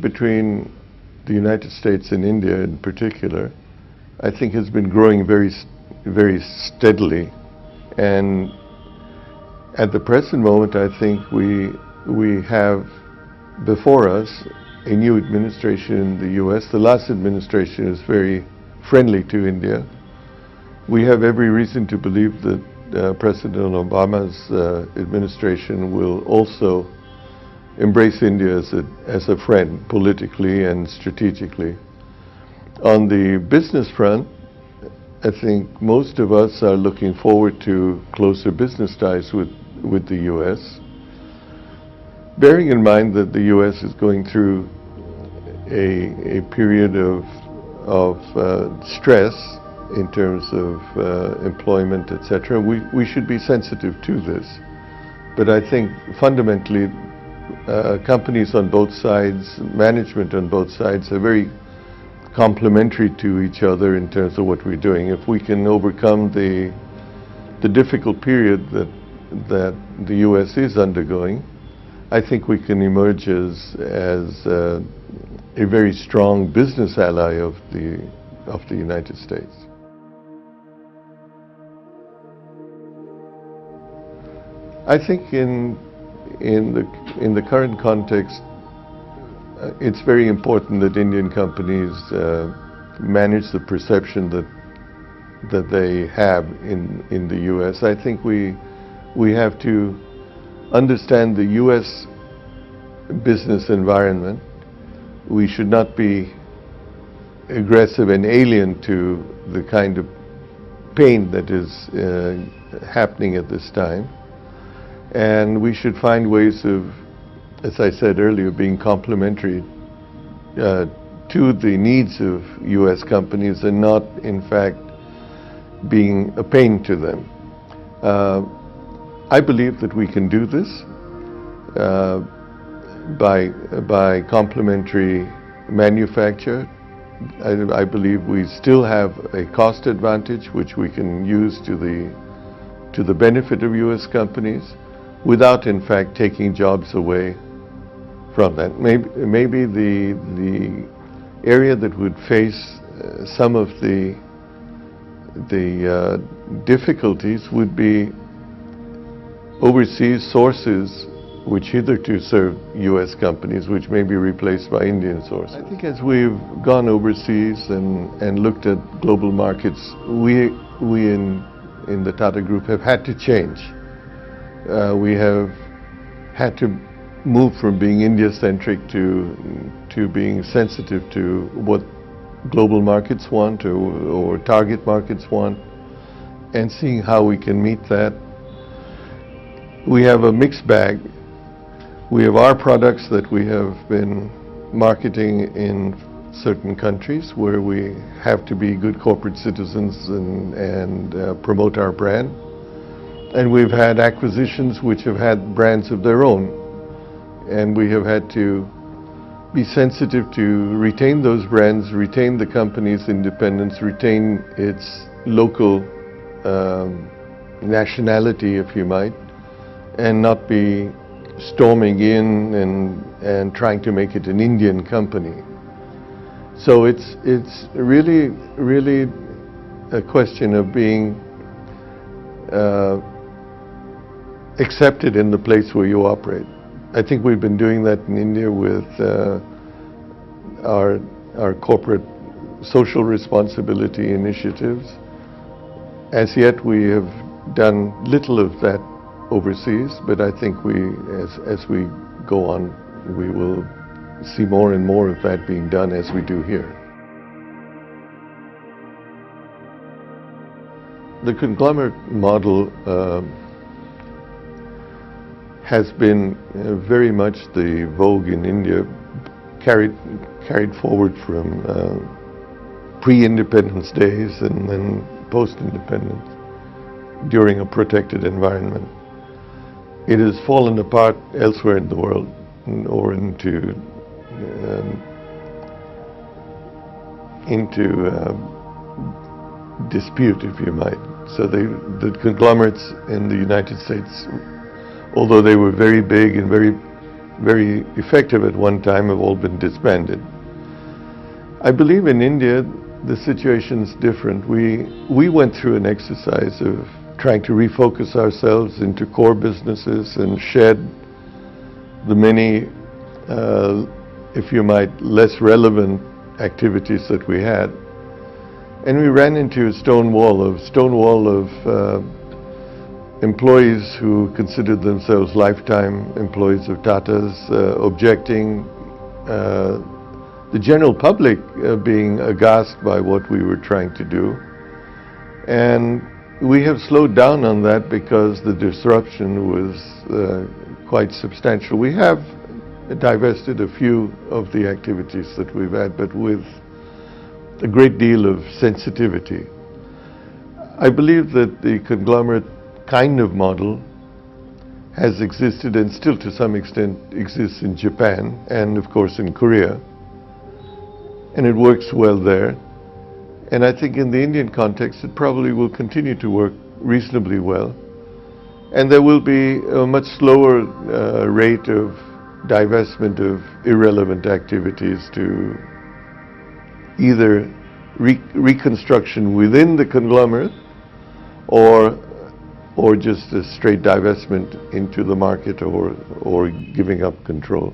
Between the United States and India in particular, I think has been growing very steadily. And at the present moment, I think we have before us a new administration in the US. The last administration is very friendly to India. We have every reason to believe that President Obama's administration will also embrace India as a friend politically and strategically. On the business front, I think most of us are looking forward to closer business ties with the US, bearing in mind that the US is going through a period of stress in terms of employment, etc. We should be sensitive to this. But I think fundamentally companies on both sides, management on both sides are very complementary to each other in terms of what we're doing. If we can overcome the difficult period that the US is undergoing, I think we can emerge as a very strong business ally of the United States. I think in the current context, it's very important that Indian companies manage the perception that they have in the US. I think we have to understand the US business environment. We should not be aggressive and alien to the kind of pain that is happening at this time. And we should find ways of, as I said earlier, being complementary to the needs of US companies and not, in fact, being a pain to them. I believe that we can do this by complementary manufacture. I believe we still have a cost advantage which we can use to the benefit of US companies, without in fact taking jobs away from that. Maybe the area that would face some of the difficulties would be overseas sources which hitherto serve US companies, which may be replaced by Indian sources. I think as we've gone overseas and looked at global markets, we in the Tata Group have had to change. We have had to move from being India-centric to being sensitive to what global markets want or target markets want, and seeing how we can meet that. We have a mixed bag. We have our products that we have been marketing in certain countries where we have to be good corporate citizens and promote our brand. And we've had acquisitions which have had brands of their own, and we have had to be sensitive to retain those brands, retain the company's independence, retain its local nationality, if you might, and not be storming in and trying to make it an Indian company. So it's really a question of being accepted in the place where you operate. I think we've been doing that in India with our corporate social responsibility initiatives. As yet we have done little of that overseas, but I think as we go on, we will see more and more of that being done as we do here. The conglomerate model has been very much the vogue in India, carried forward from pre-independence days and then post-independence during a protected environment. It has fallen apart elsewhere in the world or into dispute, if you might. So the conglomerates in the United States, although they were very big and very very effective at one time have all been disbanded. I believe in India the situation's different. We went through an exercise of trying to refocus ourselves into core businesses and shed the many, if you might, less relevant activities that we had. And we ran into a stone wall of employees who considered themselves lifetime employees of Tata's, objecting, the general public being aghast by what we were trying to do. And we have slowed down on that because the disruption was quite substantial. We have divested a few of the activities that we've had, but with a great deal of sensitivity. I believe that the conglomerate kind of model has existed and still to some extent exists in Japan and of course in Korea, and it works well there. And I think in the Indian context it probably will continue to work reasonably well, and there will be a much slower rate of divestment of irrelevant activities to either reconstruction within the conglomerate or just a straight divestment into the market or giving up control.